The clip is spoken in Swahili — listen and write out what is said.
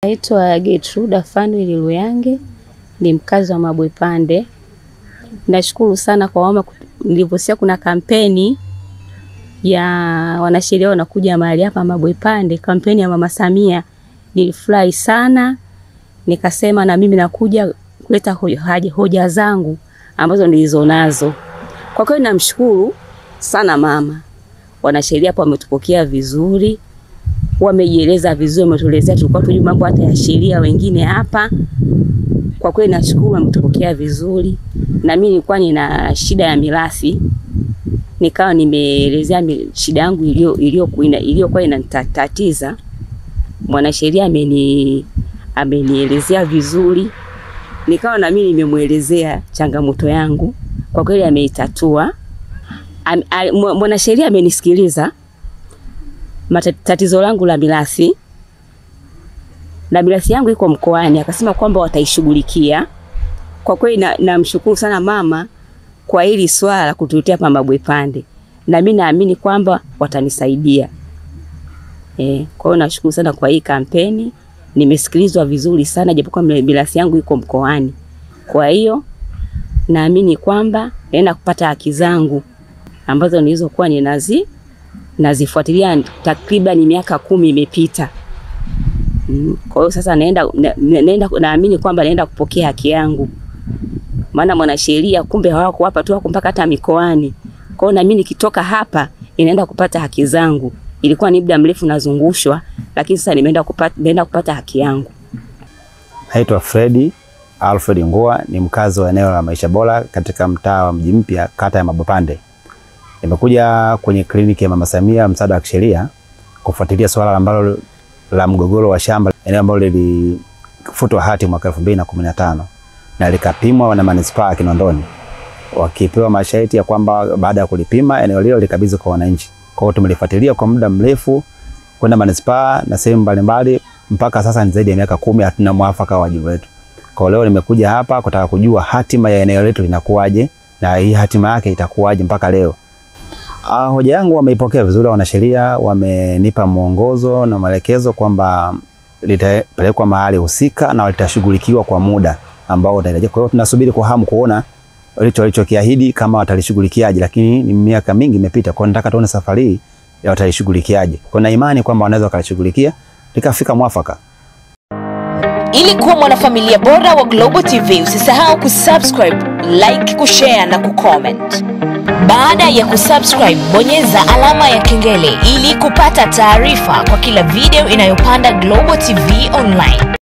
Naitwa Gertrude Fanuel Luyange, ni mkazi wa Mabwepande. Nashukuru sana kwa mama nilivyosikia kuna kampeni ya wanasheria wanakuja mahali hapa Mabwepande, kampeni ya Mama Samia. Nilifurahi sana, nikasema na mimi nakuja kuleta hoja zangu ambazo nilizonazo. Kwa kweli namshukuru sana mama. Wanasheria hapa wametupokea vizuri, wamejieleza vizuri, wametuelezea tulikuwa tujui mambo hata ya sheria wengine hapa. Kwa kweli nashukuru wametupokea vizuri. Na mimi nilikuwa nina shida ya mirathi. Nikawa nimeelezea shida yangu iliyokuwa inanitatiza. Mwanasheria amenielezea vizuri. Nikawa na mimi nimemuelezea changamoto yangu. Kwa kweli ameitatua. Mwanasheria amenisikiliza tatizo langu la mirathi. Na mirathi yangu iko mkoani, akasema kwamba wataishughulikia. Kwa kweli namshukuru sana mama kwa hili swala kutuletea hapa Mabwepande. Na mimi naamini kwamba watanisaidia. Kwa hiyo nashukuru sana kwa hii kampeni. Nimesikilizwa vizuri sana japokuwa mirathi yangu iko mkoani. Kwa hiyo naamini kwamba naenda kupata haki zangu ambazo nilizokuwa nazifuatilia takriban miaka 10 imepita. Kwa hiyo sasa naamini kwamba naenda kupokea haki yangu. Maana mwanasheria kumbe hawako hapa tu, wako mpaka hata mikoani. Kwa hiyo na mimi nikitoka hapa inaenda kupata haki zangu. Ilikuwa ni muda mrefu nazungushwa, lakini sasa nimeenda kupata haki yangu. Naitwa Fredi Alfred Ngoa, ni mkazi wa eneo la Maisha Bora katika mtaa wa Mji Mpya, kata ya Mabwepande. Nimekuja kwenye kliniki ya Mama Samia msaada wa kisheria kufuatilia swala ambalo la mgogoro wa shamba, eneo ambalo lilifutwa hati mwaka 2015 na likapimwa na manispaa ya Kinondoni, wakipewa masharti ya kwamba baada ya kulipima eneo hilo likabidhi kwa wananchi. Kwa hiyo tumelifuatilia kwa muda mrefu kwenda manispaa na sehemu mbalimbali, mpaka sasa ni zaidi ya miaka 10 hatuna mwafaka wa jibu letu. Kwa leo nimekuja hapa kutaka kujua hatima ya eneo letu linakuaje na hii hatima yake itakuaje mpaka leo. Hoja yangu wameipokea vizuri, wanasheria wamenipa mwongozo na maelekezo kwamba litapelekwa mahali husika na litashughulikiwa kwa muda ambao utaendelea. Kwa hiyo tunasubiri kwa hamu kuona walichokiahidi kama watalishughulikiaje, lakini ni miaka mingi imepita. Kwa nataka tuone safari hii watalishughulikiaje. Kuna imani kwamba wanaweza kulishughulikia likafika mwafaka. Ili kuwa mwanafamilia bora wa Global TV, usisahau kusubscribe, like, kushare na kucomment. Baada ya kusubscribe, bonyeza alama ya kengele ili kupata taarifa kwa kila video inayopanda Global TV Online.